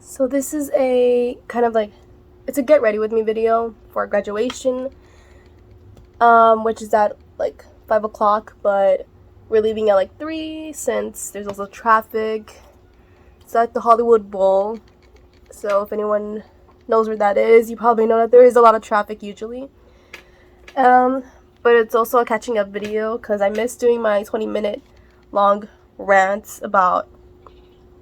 So this is a kind of like, it's a get ready with me video for graduation, which is at like 5 o'clock, but we're leaving at like 3 since there's also traffic. It's at the Hollywood Bowl, so if anyone knows where that is, you probably know that there is a lot of traffic usually. But it's also a catching up video because I missed doing my 20-minute long rants about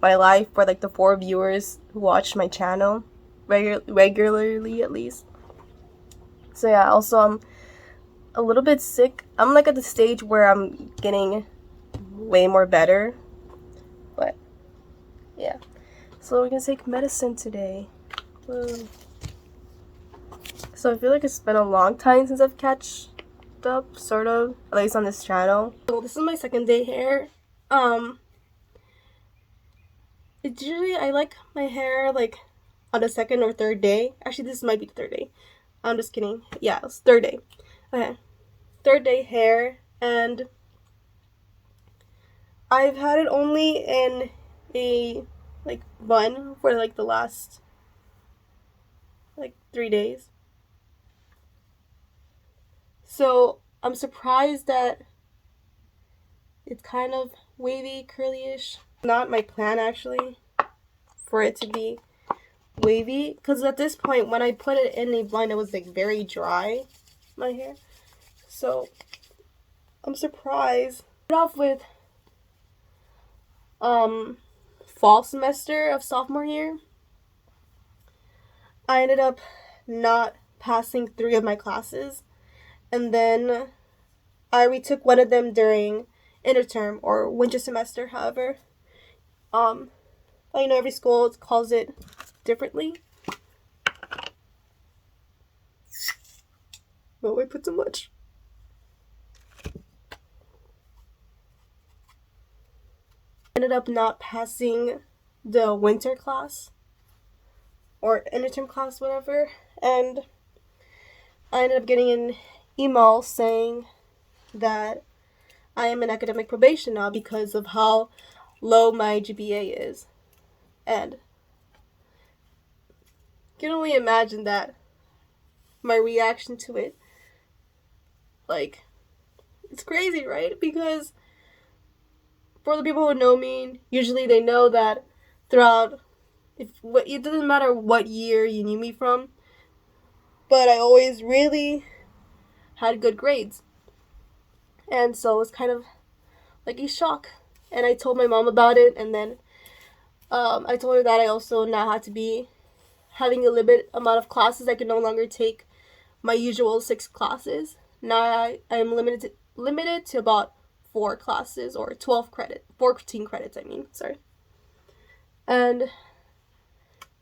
my life for like the 4 viewers who watch my channel regularly at least. So yeah, also I'm a little bit sick. I'm like at the stage where I'm getting way more better, but yeah. So we're gonna take medicine today. Whoa. So I feel like it's been a long time since I've catched up, sort of, at least on this channel. So this is my second day hair. It's usually, I like my hair like on the second or third day. Actually, this might be the third day. I'm just kidding. Yeah, it's third day. Okay. Third day hair, and I've had it only in a like bun for like the last like 3 days. So I'm surprised that it's kind of wavy, curly-ish. Not my plan actually for it to be wavy, because at this point when I put it in a bun it was like very dry, my hair. So I'm surprised. Start off with fall semester of sophomore year, I ended up not passing 3 of my classes, and then I retook one of them during interterm or winter semester. However, I know every school calls it differently. Oh, I put too much. Ended up not passing the winter class or interterm class, whatever, and I ended up getting an email saying that I am in academic probation now because of how low my GPA is. And you can only imagine that my reaction to it, like, it's crazy, right? Because for the people who know me, usually they know that throughout, it doesn't matter what year you knew me from, but I always really had good grades. And so it was kind of like a shock. And I told my mom about it, and then I told her that I also now had to be having a limited amount of classes. I could no longer take my usual 6 classes. Now I am limited to about 4 classes, or 14 credits, I mean, sorry. And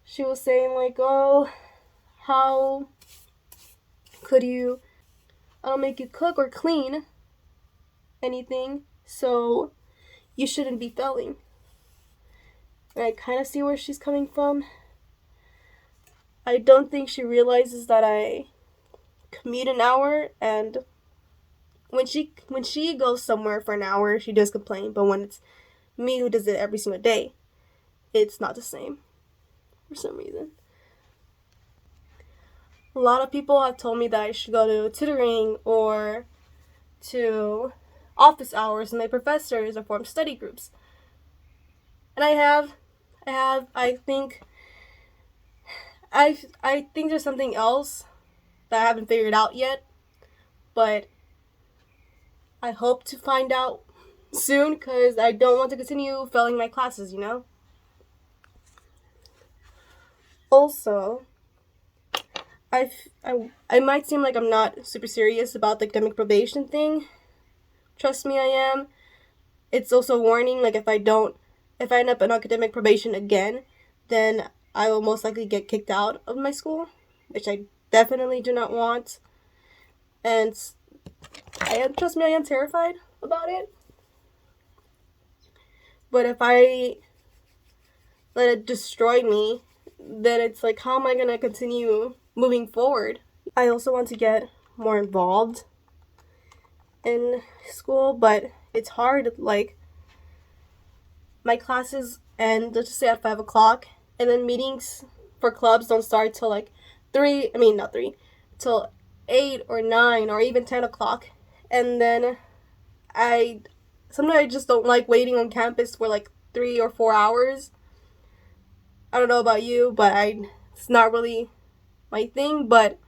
she was saying like, oh, how could you, I don't make you cook or clean anything, so you shouldn't be failing. And I kind of see where she's coming from. I don't think she realizes that I commute an hour, and when she goes somewhere for an hour, she does complain, but when it's me who does it every single day, it's not the same for some reason. A lot of people have told me that I should go to tutoring or to office hours with my professors or form study groups. And I think there's something else that I haven't figured out yet, but I hope to find out soon, because I don't want to continue failing my classes, you know? Also, I might seem like I'm not super serious about the academic probation thing. Trust me, I am. It's also a warning, like if I end up in academic probation again, then I will most likely get kicked out of my school, which I definitely do not want. And trust me, I am terrified about it. But if I let it destroy me, then it's like, how am I going to continue moving forward? I also want to get more involved in school, but it's hard. Like, my classes end, let's just say, at 5 o'clock, and then meetings for clubs don't start till like 3, I mean, not 3, till 8 or 9 or even 10 o'clock. And then I sometimes I just don't like waiting on campus for like 3 or 4 hours. I don't know about you, but it's not really my thing, but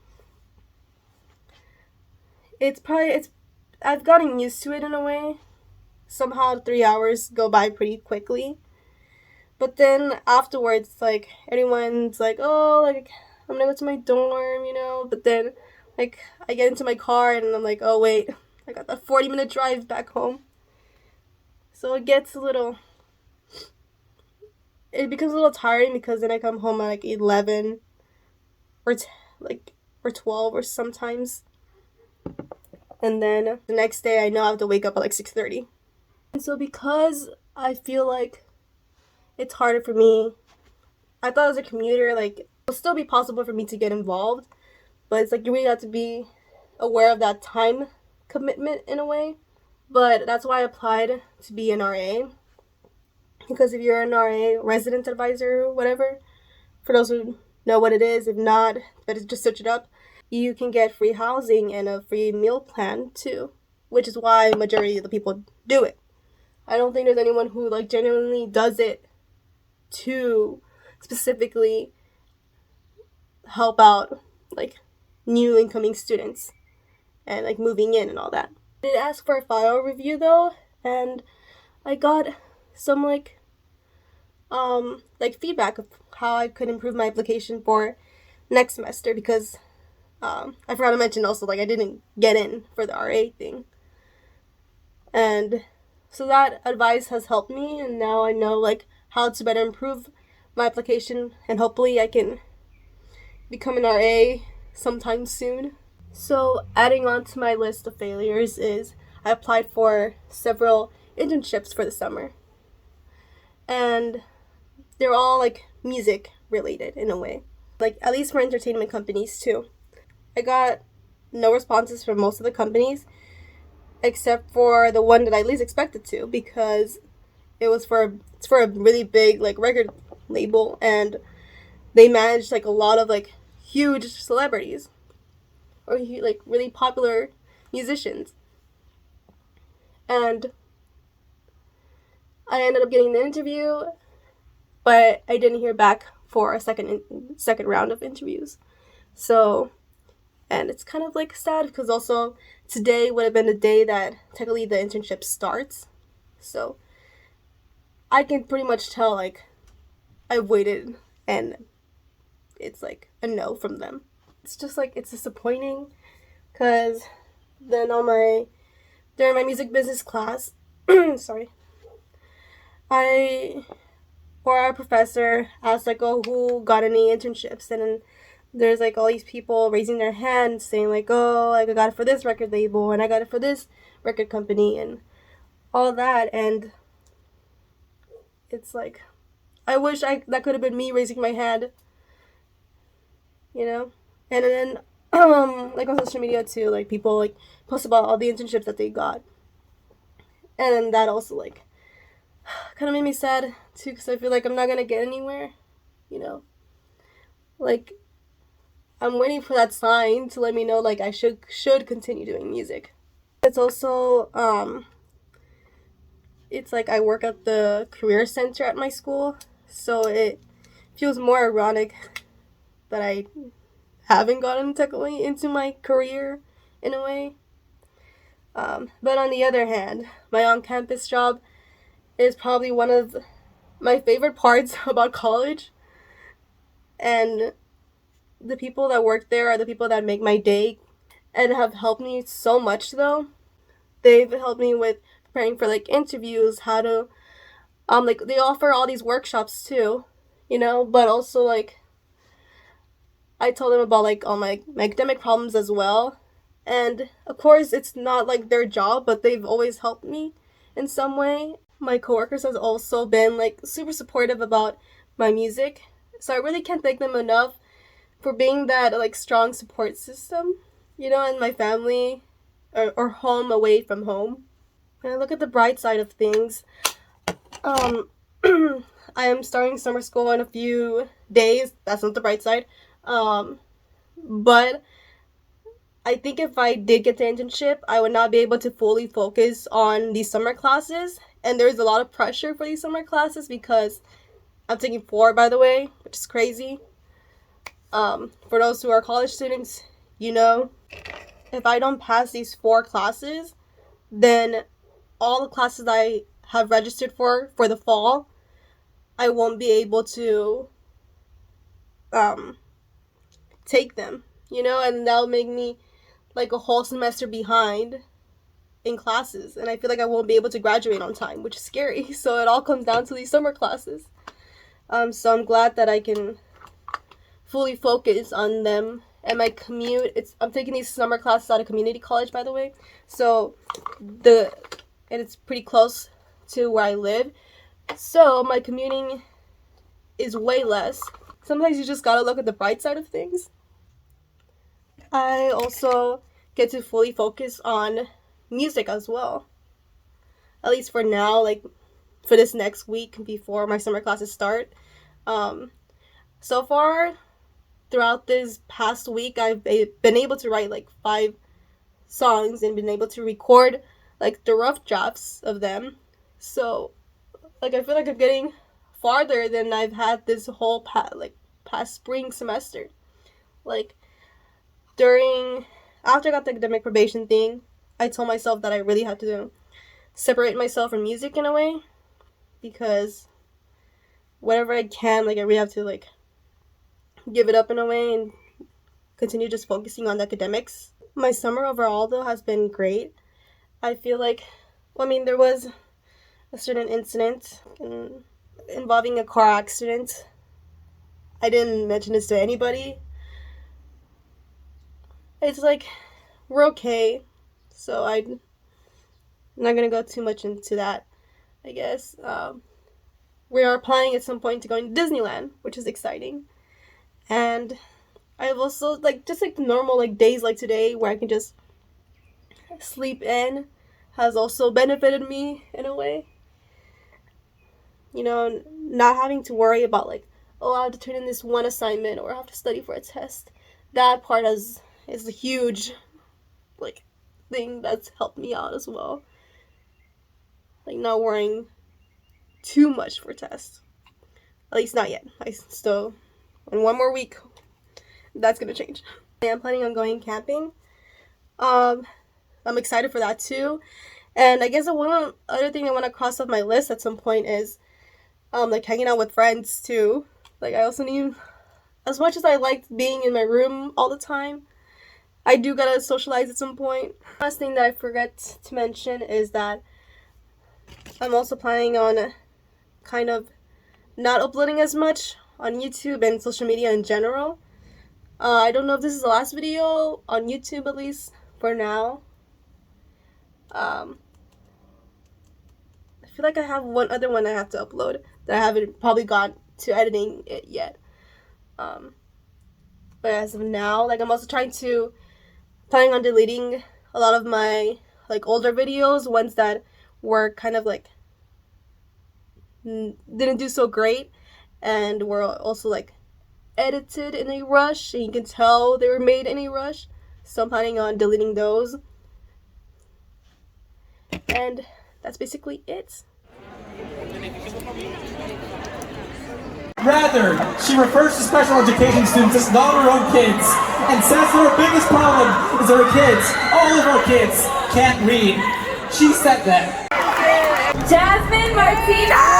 it's I've gotten used to it in a way. Somehow 3 hours go by pretty quickly. But then afterwards, like, everyone's like, oh, like, I'm gonna go to my dorm, you know? But then, like, I get into my car and I'm like, oh, wait, I got that 40-minute drive back home. So it becomes a little tiring because then I come home at like 11 or like, or 12 or sometimes. And then the next day I know I have to wake up at like 6:30. And so because I feel like it's harder for me, I thought as a commuter, like, it'll still be possible for me to get involved, but it's like you really have to be aware of that time commitment in a way. But that's why I applied to be an RA, because if you're an RA, resident advisor or whatever, for those who know what it is, if not, but just search it up, you can get free housing and a free meal plan too, which is why majority of the people do it. I don't think there's anyone who like genuinely does it to specifically help out like new incoming students and like moving in and all that. I did ask for a file review though, and I got some like feedback of how I could improve my application for next semester, because I forgot to mention also, like, I didn't get in for the RA thing, and so that advice has helped me, and now I know like how to better improve my application, and hopefully I can become an RA sometime soon. So adding on to my list of failures is I applied for several internships for the summer, and they're all like music related in a way, like at least for entertainment companies too. I got no responses from most of the companies except for the one that I least expected to, because it's for a really big like record label, and they manage like a lot of like huge celebrities or like really popular musicians. And I ended up getting the interview, but I didn't hear back for a second round of interviews. So, and it's kind of like sad because also today would have been the day that technically the internship starts. So I can pretty much tell like I've waited and it's like a no from them. It's just like it's disappointing because then during my music business class, sorry, our professor asked like, oh, who got any internships, and then there's like all these people raising their hands saying like, oh, like I got it for this record label and I got it for this record company and all that, and it's like I wish that could have been me raising my hand, you know. And then like on social media too, like people like post about all the internships that they got, and then that also like kind of made me sad too, because I feel like I'm not gonna get anywhere, you know. Like I'm waiting for that sign to let me know like I should continue doing music. It's also it's like I work at the career center at my school, so it feels more ironic that I haven't gotten technically into my career in a way. But on the other hand, my on-campus job is probably one of my favorite parts about college, and the people that work there are the people that make my day and have helped me so much though. They've helped me with preparing for like interviews, how to like they offer all these workshops too, you know, but also like I told them about like all my academic problems as well. And of course it's not like their job, but they've always helped me in some way. My coworkers has also been like super supportive about my music. So I really can't thank them enough for being that like strong support system, you know, in my family or home away from home. When I look at the bright side of things, I am starting summer school in a few days. That's not the bright side. But I think if I did get the internship, I would not be able to fully focus on these summer classes. And there's a lot of pressure for these summer classes because I'm taking 4, by the way, which is crazy. For those who are college students, you know, if I don't pass these 4 classes, then all the classes I have registered for the fall, I won't be able to take them, you know, and that'll make me like a whole semester behind in classes, and I feel like I won't be able to graduate on time, which is scary. So it all comes down to these summer classes. So I'm glad that I can fully focus on them. And my commute, I'm taking these summer classes out of community college, by the way. So it's pretty close to where I live. So my commuting is way less. Sometimes you just gotta look at the bright side of things. I also get to fully focus on music as well. At least for now, like for this next week before my summer classes start. So far, throughout this past week, I've been able to write like 5 songs and been able to record like the rough drafts of them. So like I feel like I'm getting farther than I've had this whole past spring semester. Like after I got the academic probation thing, I told myself that I really had to separate myself from music in a way, because whatever I can, like I really have to like give it up in a way and continue just focusing on the academics. My summer overall though has been great. I feel like, there was a certain incident involving a car accident. I didn't mention this to anybody. It's like, we're okay. So I'm not going to go too much into that, I guess. We are planning at some point to go to Disneyland, which is exciting. And I've also, just normal, days like today where I can just sleep in has also benefited me in a way. You know, not having to worry about, I have to turn in this one assignment or I have to study for a test. That part is a huge, thing that's helped me out as well. Not worrying too much for tests. At least not yet. I still, in 1 more week, that's gonna change. I am planning on going camping. I'm excited for that too. And I guess the one other thing I want to cross off my list at some point is hanging out with friends too. I also need, as much as I liked being in my room all the time, I do gotta socialize at some point. Last thing that I forgot to mention is that I'm also planning on kind of not uploading as much on YouTube and social media in general. I don't know if this is the last video on YouTube, at least for now. I feel like I have one other one I have to upload that I haven't probably got to editing it yet. But as of now, I'm also planning on deleting a lot of my older videos, ones that were kind of didn't do so great and were also edited in a rush, and you can tell they were made in a rush. So I'm planning on deleting those. And that's basically it. Rather, she refers to special education students as not her own kids, and says that her biggest problem is that her kids, all of her kids, can't read. She said that. Jasmine Martinez!